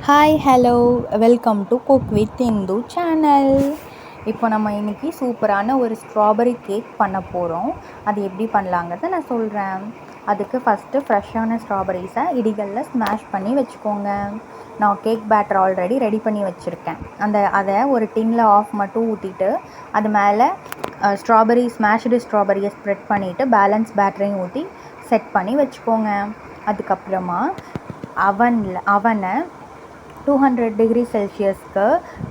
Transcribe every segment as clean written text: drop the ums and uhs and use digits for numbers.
Hi hello welcome to cook with Hindu channel. இப்போ நம்ம இன்றைக்கி சூப்பரான ஒரு ஸ்ட்ராபெரி கேக் பண்ண போகிறோம். அது எப்படி பண்ணலாங்கிறத நான் சொல்கிறேன். அதுக்கு ஃபஸ்ட்டு ஃப்ரெஷ்ஷான ஸ்ட்ராபெரிஸை இடிகளில் ஸ்மாஷ் பண்ணி வச்சுக்கோங்க. நான் கேக் பேட்டர் ஆல்ரெடி ரெடி பண்ணி வச்சுருக்கேன். அதை ஒரு டின்னில் ஆஃப் மட்டும் ஊற்றிட்டு அது மேலே ஸ்மாஷ்டு ஸ்ட்ராபெரியை ஸ்ப்ரெட் பண்ணிவிட்டு பேலன்ஸ் பேட்டரையும் ஊற்றி செட் பண்ணி வச்சுக்கோங்க. அதுக்கப்புறமா அவனை 200 டிகிரி செல்சியஸ்க்கு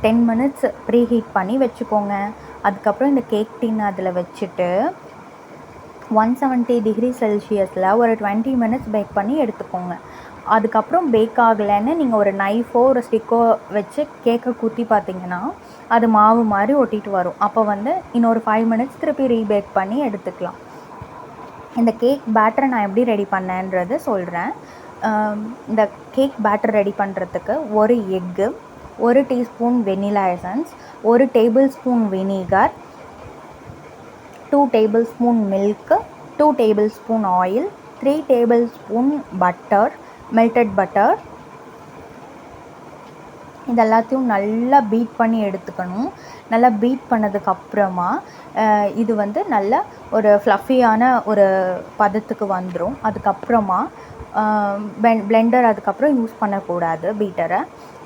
10 மினிட்ஸ் ப்ரீ ஹீட் பண்ணி வச்சுக்கோங்க. அதுக்கப்புறம் இந்த கேக் டின் அதில் வச்சுட்டு 170 டிகிரி செல்சியஸில் ஒரு 20 மினிட்ஸ் பேக் பண்ணி எடுத்துக்கோங்க. அதுக்கப்புறம் பேக் ஆகலைன்னு நீங்கள் ஒரு நைஃபோ ஒரு ஸ்டிக்கோ வச்சு கேக்கை குத்தி பார்த்தீங்கன்னா அது மாவு மாதிரி ஒட்டிட்டு வரும். அப்போ இன்னொரு 5 மினிட்ஸ் திருப்பி ரீபேக் பண்ணி எடுத்துக்கலாம். இந்த கேக் பேட்டரை நான் எப்படி ரெடி பண்ணேன்றது சொல்கிறேன். இந்த கேக் பேட்டர் ரெடி பண்ணுறதுக்கு ஒரு egg, 1 teaspoon vanilla essence, 1 tablespoon vinegar, 2 tablespoon milk, 2 tablespoon oil, 3 tablespoon butter, melted butter, இதெல்லாத்தையும் நல்லா பீட் பண்ணி எடுத்துக்கணும். நல்லா பீட் பண்ணதுக்கப்புறமா இது நல்ல ஒரு ஃப்ளஃபியான ஒரு பதத்துக்கு வந்துடும். அதுக்கப்புறமா பிளெண்டர் அதுக்கப்புறம் யூஸ் பண்ணக்கூடாது பீட்டரை.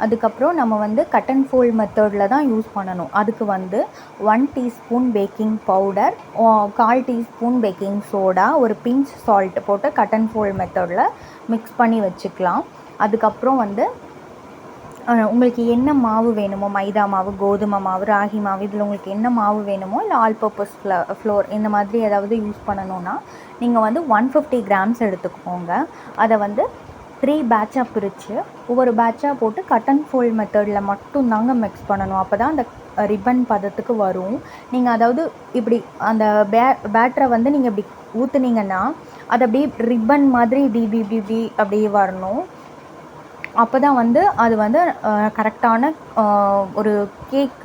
அதுக்கப்புறம் நம்ம கட் அண்ட் ஃபோல்ட் மெத்தடில் தான் யூஸ் பண்ணணும். அதுக்கு 1 teaspoon baking powder, 1/4 teaspoon baking soda, ஒரு பிஞ்ச் சால்ட் போட்டு கட் அண்ட் ஃபோல்ட் மெத்தடில் மிக்ஸ் பண்ணி வச்சுக்கலாம். அதுக்கப்புறம் உங்களுக்கு என்ன மாவு வேணுமோ, மைதா மாவு, கோதுமை மாவு, ராகி மாவு, இதில் உங்களுக்கு என்ன மாவு வேணுமோ இல்லை ஆல் பர்பஸ் ஃப்ளோர் இந்த மாதிரி ஏதாவது யூஸ் பண்ணணுன்னா நீங்கள் 150 கிராம்ஸ் எடுத்துக்கோங்க. அதை 3 பேட்சாக பிரித்து ஒவ்வொரு பேட்சாக போட்டு கட் அண்ட் ஃபோல்ட் மெத்தடில் மட்டும்தாங்க மிக்ஸ் பண்ணணும். அப்போ தான் அந்த ரிப்பன் பதத்துக்கு வரும். நீங்கள் அதாவது இப்படி அந்த பேட்டரை நீங்கள் இப்படி ஊற்றுனீங்கன்னா அது அப்படியே ரிப்பன் மாதிரி இப்படி அப்படியே வரணும். அப்போ தான் அது கரெக்டான ஒரு கேக்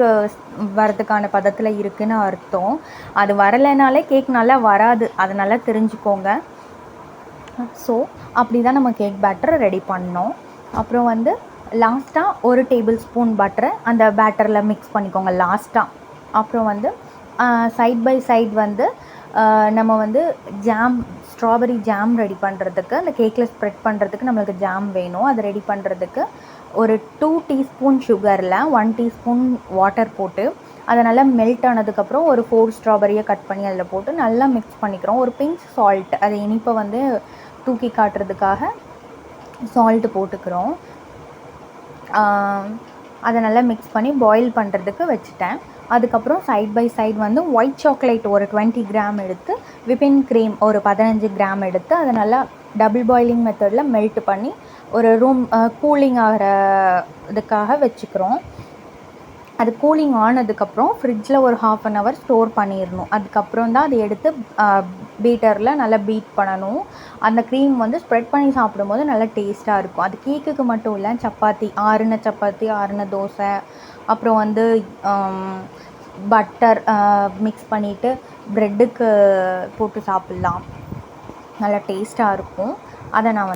வரதுக்கான பதத்தில் இருக்குதுன்னு அர்த்தம். அது வரலைனாலே கேக் நல்லா வராது, அதை நல்லா தெரிஞ்சுக்கோங்க. ஸோ அப்படி தான் நம்ம கேக் பேட்டரை ரெடி பண்ணோம். அப்புறம் லாஸ்ட்டாக 1 டேபிள் ஸ்பூன் பட்டரை அந்த பேட்டரில் மிக்ஸ் பண்ணிக்கோங்க லாஸ்ட்டாக. அப்புறம் சைட் பை சைட் நம்ம ஜாம் ஸ்ட்ராபெரி ஜாம் ரெடி பண்ணுறதுக்கு அந்த கேக்கில் ஸ்ப்ரெட் பண்ணுறதுக்கு நம்மளுக்கு ஜாம் வேணும். அதை ரெடி பண்ணுறதுக்கு ஒரு 2 டீஸ்பூன் சுகரில் 1 டீஸ்பூன் வாட்டர் போட்டு அதை நல்லா மெல்ட் ஆனதுக்கப்புறம் ஒரு 4 ஸ்ட்ராபெரியை கட் பண்ணி அதில் போட்டு நல்லா மிக்ஸ் பண்ணிக்கிறோம். ஒரு பிஞ்ச் சால்ட், அது இனிப்பை தூக்கி காட்டுறதுக்காக சால்ட்டு போட்டுக்கிறோம். அதை நல்லா மிக்ஸ் பண்ணி பாயில் பண்ணுறதுக்கு வச்சுட்டேன். அதுக்கப்புறம் side by side white chocolate ஒரு 20 கிராம் எடுத்து, விப்பிங் க்ரீம் ஒரு 15 கிராம் எடுத்து அதை நல்லா டபுள் பாயிலிங் மெத்தடில் மெல்ட் பண்ணி ஒரு ரூம் கூலிங் ஆகிற இதுக்காக வச்சுக்கிறோம். அது கூலிங் ஆனதுக்கப்புறம் ஃப்ரிட்ஜில் ஒரு 1/2 அன் ஹவர் ஸ்டோர் பண்ணிடணும். அதுக்கப்புறம் தான் அதை எடுத்து பீட்டரில் நல்லா பீட் பண்ணணும். அந்த க்ரீம் ஸ்ப்ரெட் பண்ணி சாப்பிடும்போது நல்லா டேஸ்ட்டாக இருக்கும். அது கேக்குக்கு மட்டும் இல்லை, சப்பாத்தி, ஆறின தோசை, அப்புறம் பட்டர் மிக்ஸ் பண்ணிவிட்டு ப்ரெட்டுக்கு போட்டு சாப்பிட்லாம், நல்லா டேஸ்ட்டாக இருக்கும். அதை நான்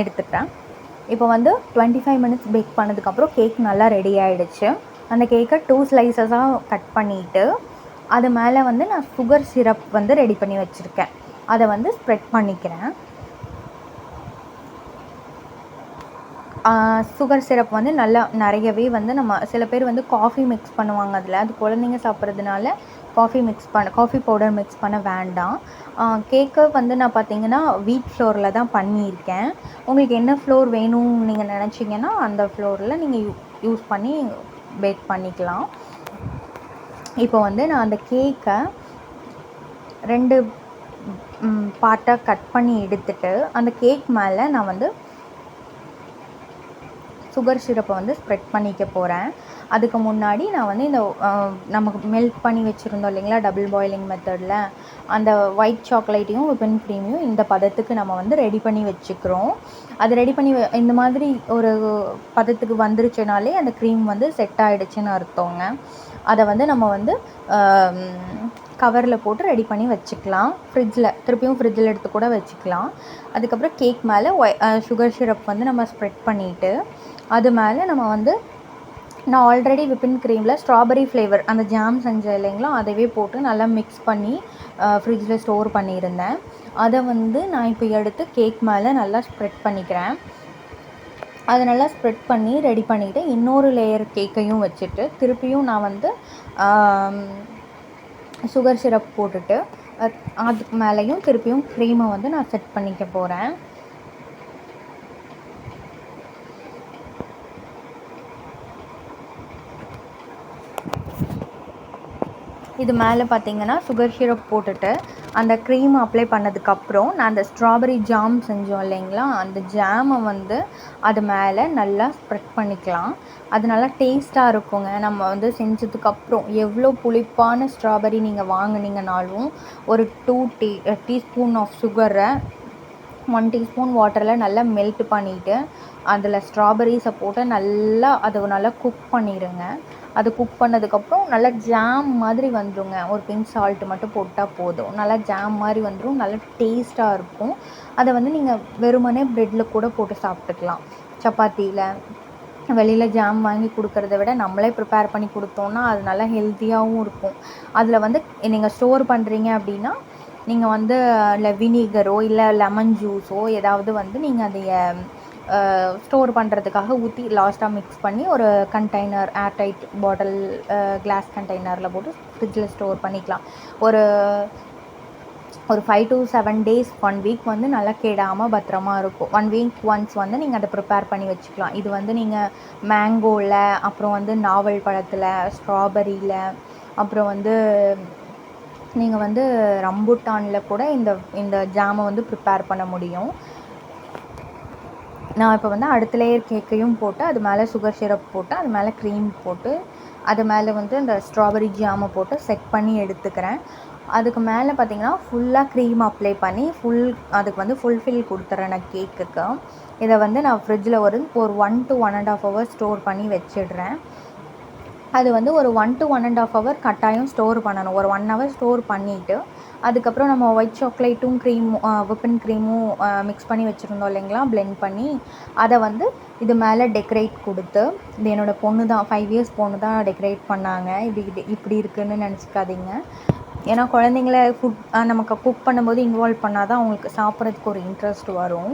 எடுத்துக்கிறேன். இப்போ 25 மினிட்ஸ் பேக் பண்ணதுக்கப்புறம் கேக் நல்லா ரெடி ஆகிடுச்சு. அந்த கேக்கை 2 ஸ்லைசஸாக கட் பண்ணிவிட்டு அது மேலே நான் சுகர் சிரப் ரெடி பண்ணி வச்சுருக்கேன். அதை ஸ்ப்ரெட் பண்ணிக்கிறேன். சுகர் சிரப் நல்லா நிறையவே நம்ம சில பேர் காஃபி மிக்ஸ் பண்ணுவாங்க அதில். அது குழந்தைங்க சாப்பிட்றதுனால காஃபி பவுடர் மிக்ஸ் பண்ண வேண்டாம். கேக்கை நான் பார்த்தீங்கன்னா வீட் ஃப்ளோரில் தான் பண்ணியிருக்கேன். உங்களுக்கு என்ன ஃப்ளோர் வேணும்னு நீங்கள் நினச்சிங்கன்னா அந்த ஃப்ளோரில் நீங்கள் யூஸ் பண்ணி பேக் பண்ணிக்கலாம். இப்போ நான் அந்த கேக்கை 2 பார்ட்டாக கட் பண்ணி எடுத்துட்டு அந்த கேக் மேலே நான் சுகர் சிரப்பை ஸ்ப்ரெட் பண்ணிக்க போகிறேன். அதுக்கு முன்னாடி நான் இந்த நமக்கு மெல்ட் பண்ணி வச்சுருந்தோம் இல்லைங்களா டபுள் பாயிலிங் மெத்தடில், அந்த ஒயிட் சாக்லேட்டையும் விப்பிங் க்ரீமையும் இந்த பதத்துக்கு நம்ம ரெடி பண்ணி வச்சுக்கிறோம். அது ரெடி பண்ணி இந்த மாதிரி ஒரு பதத்துக்கு வந்துருச்சுனாலே அந்த க்ரீம் செட் ஆகிடுச்சின்னு அர்த்தங்க. அதை நம்ம கவரில் போட்டு ரெடி பண்ணி வச்சுக்கலாம். திருப்பியும் ஃப்ரிட்ஜில் எடுத்து கூட வச்சுக்கலாம். அதுக்கப்புறம் கேக் மேலே சுகர் சிரப் வந்து நம்ம ஸ்ப்ரெட் பண்ணிவிட்டு அது மேலே நம்ம வந்து நான் ஆல்ரெடி விப்பின் க்ரீமில் ஸ்ட்ராபெரி ஃப்ளேவர் அந்த ஜாம் செஞ்சேன் இல்லைங்களா, அதவே போட்டு நல்லா மிக்ஸ் பண்ணி ஃப்ரிட்ஜில் ஸ்டோர் பண்ணியிருந்தேன். அதை வந்து நான் இப்போ எடுத்து கேக் மேலே நல்லா ஸ்ப்ரெட் பண்ணிக்கிறேன். அதை நல்லா ஸ்ப்ரெட் பண்ணி ரெடி பண்ணிவிட்டு இன்னொரு லேயர் கேக்கையும் வச்சுட்டு திருப்பியும் நான் வந்து சுகர் சிரப் போட்டுட்டு அதுக்கு மேலேயும் திருப்பியும் க்ரீமை வந்து நான் செட் பண்ணிக்க போகிறேன். இது மேலே பார்த்திங்கன்னா சுகர் சிரப் போட்டுட்டு அந்த க்ரீம் அப்ளை பண்ணதுக்கப்புறம் நான் அந்த ஸ்ட்ராபெரி ஜாம் செஞ்சோம் இல்லைங்களா, அந்த ஜாமை வந்து அது மேலே நல்லா ஸ்ப்ரெட் பண்ணிக்கலாம். அது நல்லா டேஸ்ட்டாக இருக்குங்க. நம்ம வந்து செஞ்சதுக்கப்புறம் எவ்வளோ புளிப்பான ஸ்ட்ராபெரி நீங்கள் வாங்கினீங்கனாலும் ஒரு 2 டீஸ்பூன் ஆஃப் சுகரை 1 டீஸ்பூன் வாட்டரில் நல்லா மெல்ட் பண்ணிவிட்டு அதில் ஸ்ட்ராபெரிஸை போட்டு நல்லா குக் பண்ணிடுங்க. அது குக் பண்ணதுக்கப்புறம் நல்லா ஜாம் மாதிரி வந்துடுங்க. ஒரு பிஞ்ச் சால்ட்டு மட்டும் போட்டால் போதும். நல்லா ஜாம் மாதிரி வந்துடும். நல்லா டேஸ்ட்டாக இருக்கும். அதை வந்து நீங்கள் வெறுமனே ப்ரெட்டில் கூட போட்டு சாப்பிட்டுக்கலாம். சப்பாத்தியில் வெளியில் ஜாம் வாங்கி கொடுக்கறத விட நம்மளே ப்ரிப்பேர் பண்ணி கொடுத்தோன்னா அது நல்லா ஹெல்த்தியாகவும் இருக்கும். அதில் வந்து நீங்கள் ஸ்டோர் பண்ணுறீங்க அப்படின்னா நீங்கள் வந்து இல்லை வினிகரோ இல்லை லெமன் ஜூஸோ ஏதாவது வந்து நீங்கள் அதை ஸ்டோர் பண்ணுறதுக்காக ஊற்றி லாஸ்ட்டாக மிக்ஸ் பண்ணி ஒரு கண்டெய்னர் ஏர்டைட் பாட்டில் கிளாஸ் கண்டெய்னரில் போட்டு ஃப்ரிட்ஜில் ஸ்டோர் பண்ணிக்கலாம். ஒரு 5 to 7 days 1 week வந்து நல்லா கெடாமல் பத்திரமா இருக்கும். 1 week ஒன்ஸ் வந்து நீங்கள் அதை ப்ரிப்பேர் பண்ணி வச்சுக்கலாம். இது வந்து நீங்கள் மேங்கோவில், அப்புறம் வந்து நாவல் பழத்தில், ஸ்ட்ராபெரியில், அப்புறம் வந்து நீங்கள் வந்து ரம்புட்டானில் கூட இந்த ஜாமை வந்து ப்ரிப்பேர் பண்ண முடியும். நான் இப்போ வந்து அடுத்த லேயர் கேக்கையும் போட்டு அது மேலே சுகர் சிரப் போட்டு அது மேலே க்ரீம் போட்டு அது மேலே வந்து இந்த ஸ்ட்ராபெரி ஜாமை போட்டு செட் பண்ணி எடுத்துக்கிறேன். அதுக்கு மேலே பார்த்திங்கன்னா ஃபுல்லாக க்ரீம் அப்ளை பண்ணி அதுக்கு வந்து ஃபுல்ஃபில் கொடுத்துட்றேன் நான் கேக்குக்கு. இதை வந்து நான் ஃப்ரிட்ஜில் ஒரு 1 to 1.5 hours ஸ்டோர் பண்ணி வச்சிடுறேன். அது வந்து ஒரு 1 to 1.5 hour கட்டாயம் ஸ்டோர் பண்ணணும். ஒரு 1 hour ஸ்டோர் பண்ணிவிட்டு அதுக்கப்புறம் நம்ம ஒயிட் சாக்லேட்டும் விப்பின் க்ரீமும் மிக்ஸ் பண்ணி வச்சுருந்தோம் இல்லைங்களா, பிளெண்ட் பண்ணி அதை வந்து இது மேலே டெக்கரேட் கொடுத்து, இது என்னோடய பொண்ணு தான், 5 years பொண்ணு தான் டெக்கரேட் பண்ணாங்க. இப்படி இருக்குதுன்னு நினச்சிக்காதீங்க. ஏன்னா குழந்தைங்கள நமக்கு குக் பண்ணும்போது இன்வால்வ் பண்ணால் தான் அவங்களுக்கு சாப்பிட்றதுக்கு ஒரு இன்ட்ரெஸ்ட் வரும்.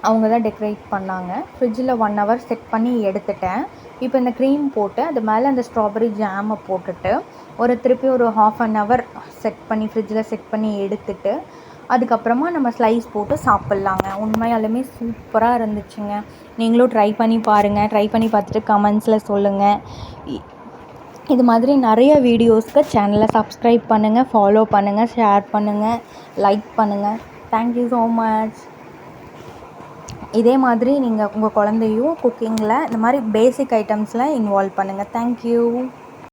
அவங்க தான் டெக்கரேட் பண்ணாங்க. ஃப்ரிட்ஜில் 1 hour செட் பண்ணி எடுத்துட்டேன். இப்போ இந்த க்ரீம் போட்டு அது மேலே அந்த ஸ்ட்ராபெரி ஜாமை போட்டுட்டு திருப்பி ஒரு 1/2 hour ஃப்ரிட்ஜில் செட் பண்ணி எடுத்துட்டு அதுக்கப்புறமா நம்ம ஸ்லைஸ் போட்டு சாப்பிட்லாங்க. உண்மையாலுமே சூப்பராக இருந்துச்சுங்க. நீங்களும் ட்ரை பண்ணி பாருங்கள். ட்ரை பண்ணி பார்த்துட்டு கமெண்ட்ஸில் சொல்லுங்கள். இது மாதிரி நிறைய வீடியோஸ்க்கு சேனலை சப்ஸ்கிரைப் பண்ணுங்கள், ஃபாலோ பண்ணுங்கள், ஷேர் பண்ணுங்கள், லைக் பண்ணுங்கள். Thank you so much. இதே மாதிரி நீங்கள் உங்கள் குழந்தையும் குக்கிங்கில் இந்த மாதிரி பேசிக் ஐட்டம்ஸில் இன்வால்வ் பண்ணுங்கள். தேங்க்யூ.